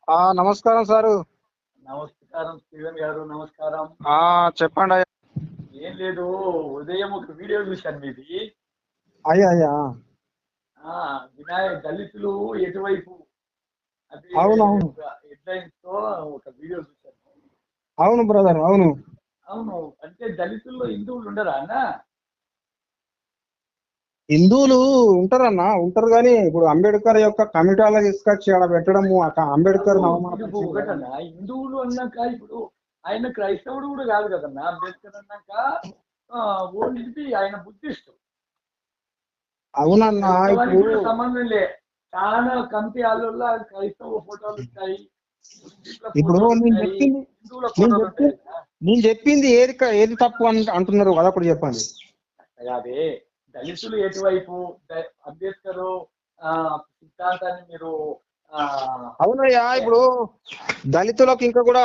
నమస్కారం సారు. నమస్కారం శ్రీవన్ గారు, నమస్కారం. చెప్పండి అయ్యా. ఏం లేదు, ఉదయం ఒక వీడియో చూశాను మీది. అయ్యా దళితులు ఎటువైపు అది అవునవును. హెడ్లైన్స్ తో ఒక వీడియో చూశాను. అవును బ్రదర్, అవును. అవును, అంటే దళితుల్లో హిందువులు ఉండరా అన్న? హిందువులు ఉంటారన్నా, ఉంటారు కానీ ఇప్పుడు అంబేద్కర్ యొక్క కమిటాలో తీసుకొచ్చి ఆడ పెట్టడము అంబేద్కర్ ఒకటన్నా, హిందువులు అన్నాక ఇప్పుడు ఆయన క్రైస్తవుడు కూడా కాదు కదన్నా. అంబేద్కర్ అన్నాక ఓన్లీ ఆయన బుద్ధిస్ట్. అవునన్నా. ఇప్పుడు సంబంధం లే, చాలా కమిటీ హాల్లో క్రైస్తవ ఫోటోలు ఉంటాయి, ఇప్పుడు నేను చెప్పింది ఏది తప్పు అంటున్నారు కదా, ఒకటి చెప్పండి. అదే దళితులు ఎటువైపు అంబేద్కర్ సిద్ధాంతాన్ని మీరు అవునయ్యా. ఇప్పుడు దళితులకు ఇంకా కూడా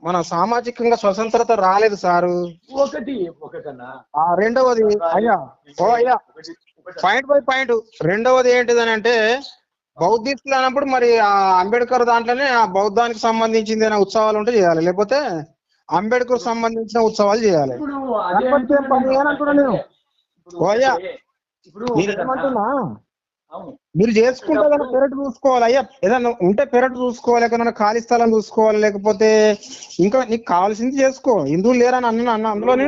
మన సామాజికంగా స్వతంత్రత రాలేదు సారు. ఒకటన్నా. రెండవది అయ్యా పాయింట్ బై పాయింట్. రెండవది ఏంటిదని అంటే, బౌద్ధిస్టులు అన్నప్పుడు మరి అంబేద్కర్ దాంట్లోనే ఆ బౌద్ధానికి సంబంధించింది ఉత్సవాలు ఉంటే చేయాలి, లేకపోతే అంబేద్కర్ సంబంధించిన ఉత్సవాలు చేయాలి. పని అంటున్నా నేను. ఓయ్యా ఏమంటున్నా, మీరు చేసుకుంటే కదా పెరట్ చూసుకోవాలి అయ్యా. ఏదన్నా ఉంటే పెరట్ చూసుకోవాలి, ఎక్కడన్నా ఖాళీ స్థలం చూసుకోవాలి, లేకపోతే ఇంకా నీకు కావాల్సింది చేసుకో. హిందువులు లేరని అన్న అందులోనే.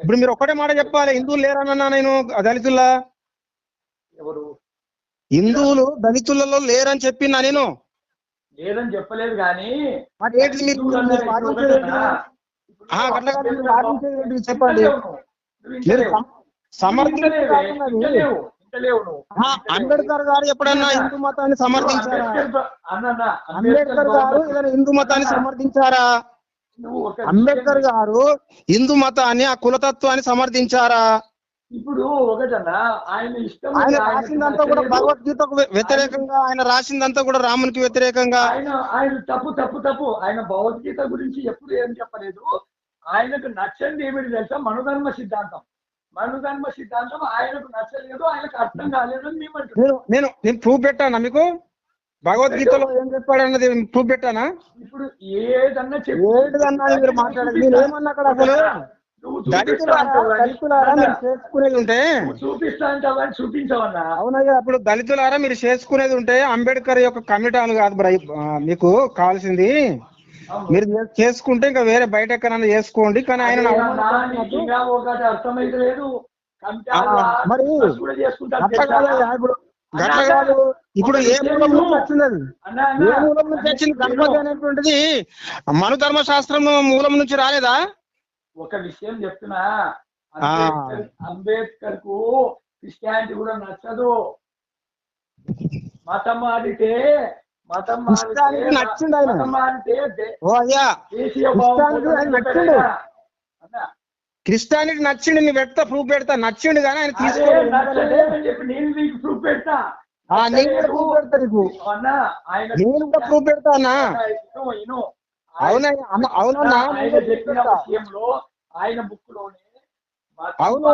ఇప్పుడు మీరు ఒక్కటే మాట చెప్పాలి, హిందువులు లేరన్నా నేను దళితుల్లా. హిందువులు దళితులలో లేరని చెప్పినా నేను. లేదని చెప్పలేదు కానీ చెప్పండి. అంబేద్కర్ గారు ఎప్పుడన్నా హిందూ మతాన్ని సమర్థించారా? అంబేద్కర్ గారు ఏదైనా హిందూ మతాన్ని సమర్థించారా? అంబేద్కర్ గారు హిందూ మతాన్ని, ఆ కులతత్వాన్ని సమర్థించారా? ఇప్పుడు ఒకటన్నా, ఆయన ఇష్టం. ఆయన రాసిందంతా కూడా భగవద్గీతకు వ్యతిరేకంగా, ఆయన రాసిందంతా కూడా రామునికి వ్యతిరేకంగా. ఆయన తప్పు. ఆయన భగవద్గీత గురించి ఎప్పుడు ఏం చెప్పలేదు. ఆయనకు నచ్చండి ఏమిటి తెలుసా? మనుధర్మ సిద్ధాంతం ఆయనకు నచ్చలేదు, ఆయనకు అర్థం కాలేదు అని నేను ప్రూఫ్ పెట్టానా మీకు? భగవద్గీతలో ఏం చెప్పాడన్నది ప్రూఫ్ పెట్టానా? ఇప్పుడు ఏదన్నా మీరు మాట్లాడేది నేను ఏమన్నా అక్కడ అసలు దళితులారా మీరు చేసుకునేది ఉంటే చూపించవన్నా. అవునయ్యా, అప్పుడు దళితులారా మీరు చేసుకునేది ఉంటే అంబేద్కర్ యొక్క కమిటాలు కాదు మీకు కావాల్సింది. మీరు చేసుకుంటే ఇంకా వేరే బయట ఎక్కడన్నా చేసుకోండి, కానీ ఆయన అర్థమైతే లేదు. మరి అట్లా కాదయ్యా. గట్ల కాదు. ఇప్పుడు ఏ మూలం నుంచి వచ్చింది? అది ఏ మూలం నుంచి వచ్చింది? గణపతి అనేటువంటిది మనుధర్మ శాస్త్రం మూలం నుంచి రాలేదా? ఒక విషయం చెప్తున్నా, అంబేద్కర్ కు క్రిస్టియానిటీ కూడా నచ్చదు. మతం మారితే నచ్చిండు ఆయన. క్రిస్టియానిటీ నచ్చిండు. నీ పెడతా, ప్రూఫ్ పెడతా. నచ్చిండు కానీ ఆయన తీసుకోలేదు. నేను మీకు ప్రూఫ్ పెడతా. నేను ప్రూఫ్ పెడతా నీకు. నేను కూడా ప్రూఫ్ పెడతా అన్నా. అవునన్నా, ఆయన బుక్ లోనే అవును.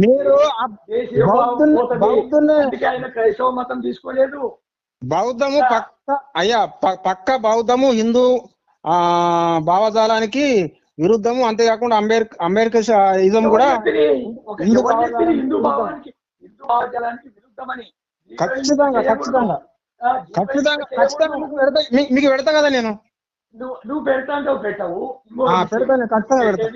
మీరు ఆయన క్రైస్తవ మతం తీసుకోలేదు. బౌద్ధము పక్క బౌద్ధము హిందూ భావజాలానికి విరుద్ధము. అంతేకాకుండా అంబేద్కర్ ఇజం కూడా హిందూ భావానికి, హిందూ భావజాలానికి విరుద్ధమని. ఖచ్చితంగా మీకు పెడతా కదా నేను. నువ్వు పెడతా అంటావు, పెట్టావు.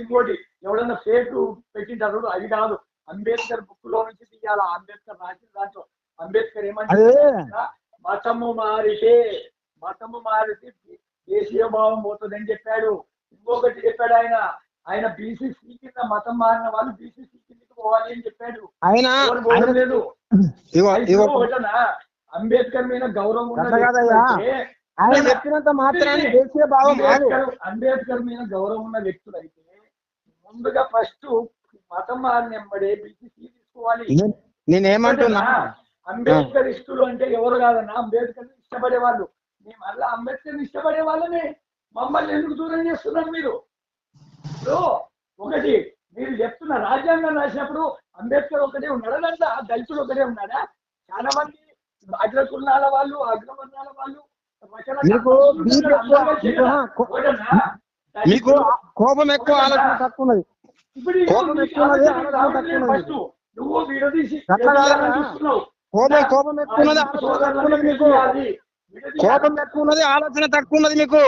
ఇంకోటి ఎవడన్నా ఫేక్ పెట్టింటారు, అది కాదు. అంబేద్కర్ బుక్ లో నుంచి తీయాలా? అంబేద్కర్ రాసిన దాంట్లో అంబేద్కర్ ఏమంటే, మతము మారితే దేశీయ భావం పోతుందని చెప్పాడు. ఇంకొకటి చెప్పాడు, ఆయన బీసీసీ కింద మతం మారిన వాళ్ళు బీసీసీ కిందకి పోవాలి అని చెప్పాడు. లేదు. అంబేద్కర్ మీద గౌరవం అంబేద్కర్ మీద గౌరవం ఉన్న వ్యక్తులైతే ముందుగా ఫస్ట్ మతం మారిన వెంబడే బీసీసీ తీసుకోవాలి. నేనేమంటున్నా, అంబేద్కర్ ఇష్టలు అంటే ఎవరు కాదన్నా, అంబేద్కర్ ఇష్టపడే వాళ్ళు. మేము మళ్ళీ అంబేద్కర్ ఇష్టపడే వాళ్ళని మమ్మల్ని ఎందుకు దూరం చేస్తున్నారు మీరు? ఒకటి మీరు చెప్తున్న రాజ్యాంగం రాసినప్పుడు అంబేద్కర్ ఒకటే ఉన్నాడా? దాంట్లో దళితుడు ఒకటే ఉన్నాడా? చాలా మంది అగ్రకులాల వాళ్ళు అగ్రవర్ణాల వాళ్ళు మీకు మీకు కోపం ఎక్కువ ఆలోచన తక్కువ ఉన్నది. కోపం ఎక్కువ ఉన్నది, ఆలోచన తక్కువ ఉన్నది. నువ్వు విడదీసి కోపం ఎక్కువ ఉన్నది, ఆలోచన తక్కువ ఉన్నది. మీకు కోపం ఎక్కువ ఉన్నది, ఆలోచన తక్కువ ఉన్నది. మీకు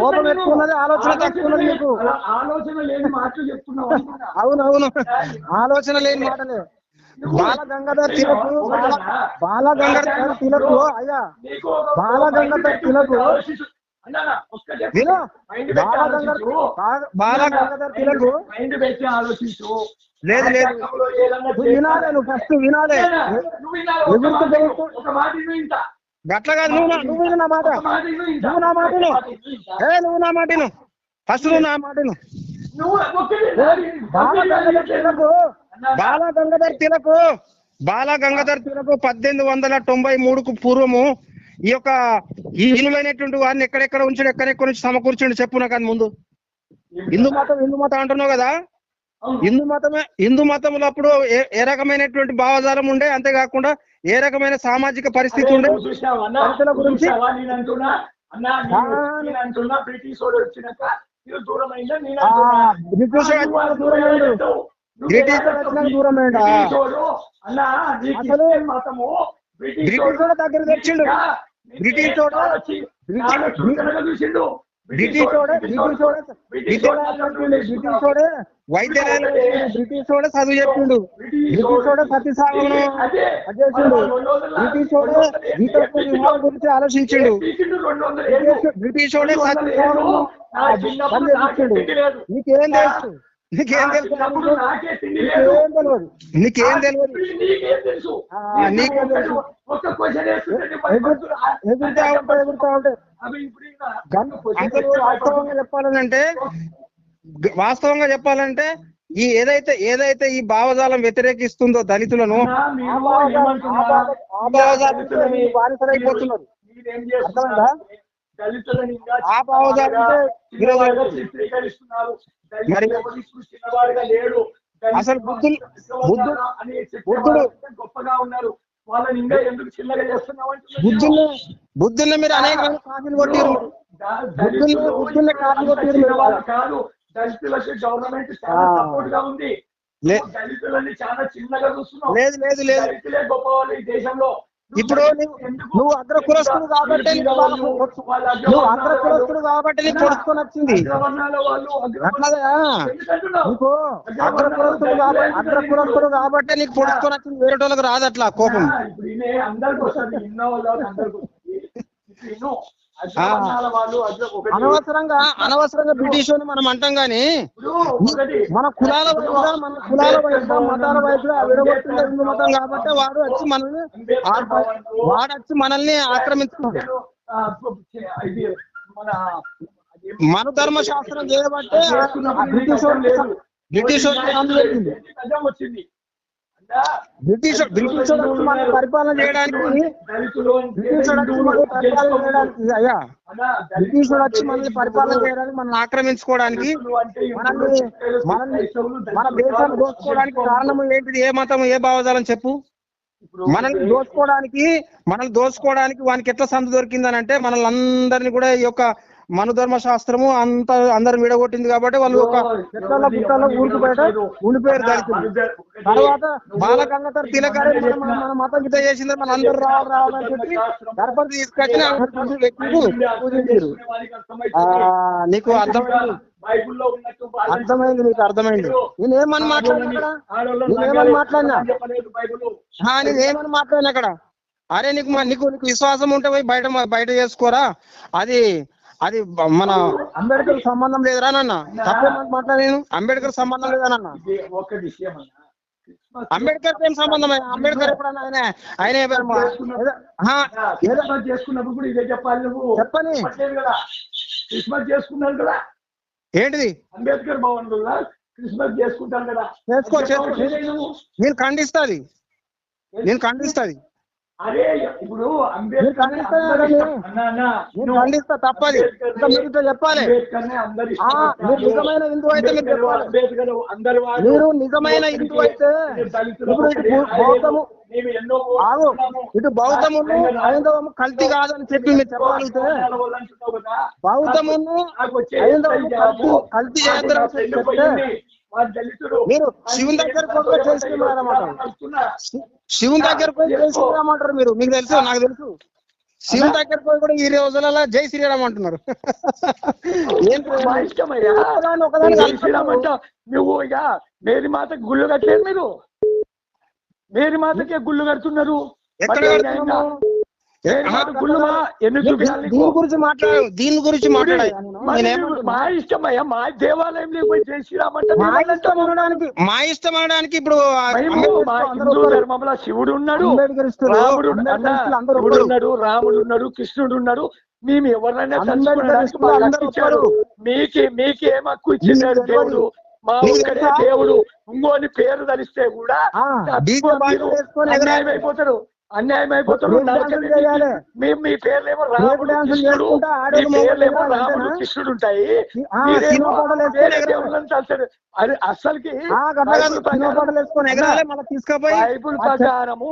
కోపం ఎక్కువ ఉన్నది, ఆలోచన తక్కువ ఉన్నది. మీకు ఆలోచన లేని మాటలు చెప్తున్నావు. అవునవును, ఆలోచన లేని మాటలే. బాలగంగాధర్ తిలక్, బాలగంగాధర్ తిలక్ అయ్యా, బాలగంగాధర్ తిలక్ బాలగంగాధర్ తిలక్ లేదు లేదు, నువ్వు వినాలే, నువ్వు ఫస్ట్ వినాలే. గట్ల కాదు, నువ్వు విను నా మాట, నువ్వు నా మాటను, నువ్వు నా మాటను, ఫస్ట్ నువ్వు నా మాటను. బాలగంగాధర్ తిలక్ 1893కు పూర్వము ఈ విలువైనటువంటి వారిని ఎక్కడెక్కడ ఉంచాడు, ఎక్కడెక్కడ నుంచి సమకూర్చుండు చెప్పు నాకు. ముందు హిందూ మతం అంటున్నావు కదా, హిందూ మతంలో అప్పుడు ఏ రకమైనటువంటి భావజాలం ఉండే, అంతేకాకుండా ఏ రకమైన సామాజిక పరిస్థితి ఉండే గురించి బ్రిటిష్ దగ్గర తెచ్చిండు. బ్రిటిషోడే వైద్యాలయాలు, బ్రిటిషోడే చదువు చెప్పిండు, బ్రిటిషోడే సతీసాగమను చేసిండు, బ్రిటిషోడే వివాహం గురించి ఆలోచించిండు, బ్రిటిషోడే సతీసాగమను పనిచేసిండు. నీకేం తెలుసు? నీకేం తెలుసు? నీకేం తెలియదు. ఎగురుతా ఉంటాయి. వాస్తవంగా చెప్పాలంటే ఈ ఏదైతే ఈ భావజాలం వ్యతిరేకిస్తుందో దళితులను, ఆ భావజాలం బానిసలైపోతున్నారు. అర్థమైందా? ఆ భావజాలం మరి అసలు బుద్ధుడు బుద్ధుల్ని మీరు అనేక కాపీలు కొట్టారు. బుద్ధుల్ని కాపీ కొట్టారు. లేదు ఇప్పుడు నువ్వు అగ్ర కులస్తుడు కాబట్టి నీకు పొడుచుకొని వచ్చింది. అట్లాగా నీకు అగ్ర కులస్తుడు కాబట్టి నీకు పొడుచుకొని వచ్చింది, వేరే వాళ్ళకి రాదు అట్లా కోపం. అనవసరంగా బ్రిటిష్ మనం అంటాం గాని, మన కులాల వైపు మతాల వైపు విడగొట్టింది హిందూ మతం కాబట్టి వాడు వచ్చి మనల్ని ఆక్రమించుకున్నాడు. మన ధర్మశాస్త్రం చేయబట్టే బ్రిటిష్ మనల్ని పరిపాలన చేయడానికి అయ్యా, బ్రిటిష్ వచ్చి మనల్ని పరిపాలన చేయడానికి, మనల్ని ఆక్రమించుకోవడానికి, మన దేశాన్ని దోచుకోవడానికి కారణం ఏంటిది? ఏ మతం, ఏ భావజాలం చెప్పు? మనల్ని దోచుకోవడానికి వానికి ఎట్లా సందు దొరికిందని అంటే, మనల్ని అందరినీ కూడా ఈ యొక్క మనుధర్మ శాస్త్రము అందరు విడగొట్టింది కాబట్టి వాళ్ళు ఒక చెట్ల గుట్టలో ఊరికి బయట ఉండిపోయారు దళితులు. తర్వాత బాలగంగాధర్ తిలక్ మన మతం గిట్ట చేసింది, మన అందరు రావాలని చెప్పి గణపతి తీసుకొచ్చి పూజించారు. నీకు అర్థమైంది? నీకు అర్థమైంది? నేనేమని మాట్లాడినా అక్కడ? అరే నీకు విశ్వాసం ఉంటే పోయి బయట చేసుకోరా, అది మన అంబేద్కర్ సంబంధం లేదురా నాన్న. తప్పే మాట్లాడాను, అంబేద్కర్ సంబంధం లేదనన్న. అంబేద్కర్ ఏం సంబంధం? అంబేద్కర్ ఎప్పుడన్నా ఆయన చేసుకున్నప్పుడు కూడా ఇదే చెప్పాలి. నువ్వు చెప్పని క్రిస్మస్ చేసుకున్నాను కదా, ఏంటిది అంబేద్కర్ భవన్ క్రిస్మస్ చేసుకుంటాను కదా, చేసుకో. నేను ఖండిస్తాది. అరే ఇప్పుడు మీరు ఖండిస్తారా నేను ఖండిస్తా తప్పది. ఇంకా మీరు ఇట్లా చెప్పాలి. మీరు నిజమైన హిందూ అయితే మీరు చెప్పాలి. మీరు నిజమైన హిందూ అయితే ఇప్పుడు ఇటు బౌద్ధము ఇటు బౌద్ధమును హైందవము కల్తీ కాదని చెప్పి మీరు చెప్పగలిగితే బౌద్ధమును హైందవము కల్తీ చేయొద్దని చెప్తే మీరు శివుని దగ్గరకు పోయి జై శ్రీరామ్ అన్నమాట. శివుని దగ్గరకు పోయి జై శ్రీరామ్ అంటారు మీరు. మీకు తెలుసు, నాకు తెలుసు. శివుని దగ్గరకు పోయి కూడా ఈ రోజులలో జై శ్రీరామ్ అంటున్నారు. నువ్వు ఇక మేరీ మాతకి గుళ్ళు కట్టలేదు, మీరు మేరీ మాతకే గుళ్ళు కడుతున్నారు. దీని గురించి మాట్లాడాలి. మా ఇష్టం అయ్యా, మా దేవాలయం పోయి జై శ్రీరామ్ అంటే మా ఇష్టం అనడానికి ఇప్పుడు హిందూ ధర్మంలో శివుడు ఉన్నాడు, రాముడు ఉన్నాడు, రాముడు ఉన్నాడు, కృష్ణుడు ఉన్నాడు. మేము ఎవరినైనా తలుచుకోవడానికి మాకు హక్కు ఇచ్చాడు. మీకేం హక్కు ఇచ్చిండు దేవుడు? మా ఒక్కడే దేవుడు. ఇంకోని పేరు ధరిస్తే కూడా అన్యాయం అయిపోతాడు, అన్యాయం అయిపోతాడు. మేము మీ పేర్లేమో రాముడు కృష్ణుడు, మీ పేర్లేమో రాముడు కృష్ణుడు ఉంటాయి. దేవుళ్ళని తలుస్తాడు. అది అసలుకి బైబుల్ ప్రకారము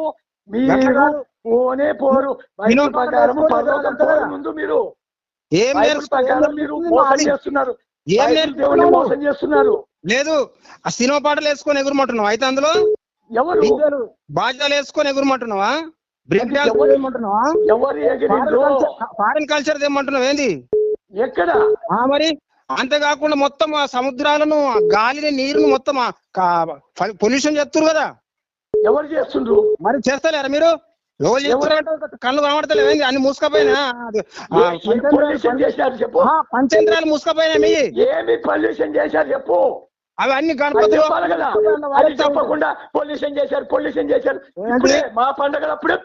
మీరు పోనే పోరు. బైబుల్ ప్రకారము పరలోకం పోరు. ముందు మీరు బైబుల్ ప్రకారం మీరు మోసం చేస్తున్నారు, దేవుని మోసం చేస్తున్నారు. లేదు, ఆ సినిమా పాటలు వేసుకొని ఎగురమంటున్నావు అయితే అందులో ఎవరు బాధ్యతలు వేసుకొని ఎగురమంటున్నావా? బ్రేక్ డాన్స్ ఏమంటున్నావా? ఫారిన్ కల్చర్ ఏమంటున్నావు ఏంది? ఎక్కడ మరి అంతేకాకుండా మొత్తం ఆ సముద్రాలను, గాలిని, నీరుని మొత్తం పొల్యూషన్ చేస్తున్నారు కదా. ఎవరు చేస్తుండ్రు? మరి చేస్తలేరా మీరు? ఎవరు చేస్తారంటే కళ్ళు కనబడతలేవు ఏంది? అన్ని మూసుకపోయినా పంచేంద్రాలు మూసుకపోయినా మీ ఏమి పొల్యూషన్ చేశారు చెప్పు. అవి అన్ని గణపతులు తప్పకుండా పొల్యూషన్ చేశారు. మా పండుగలు అప్పుడే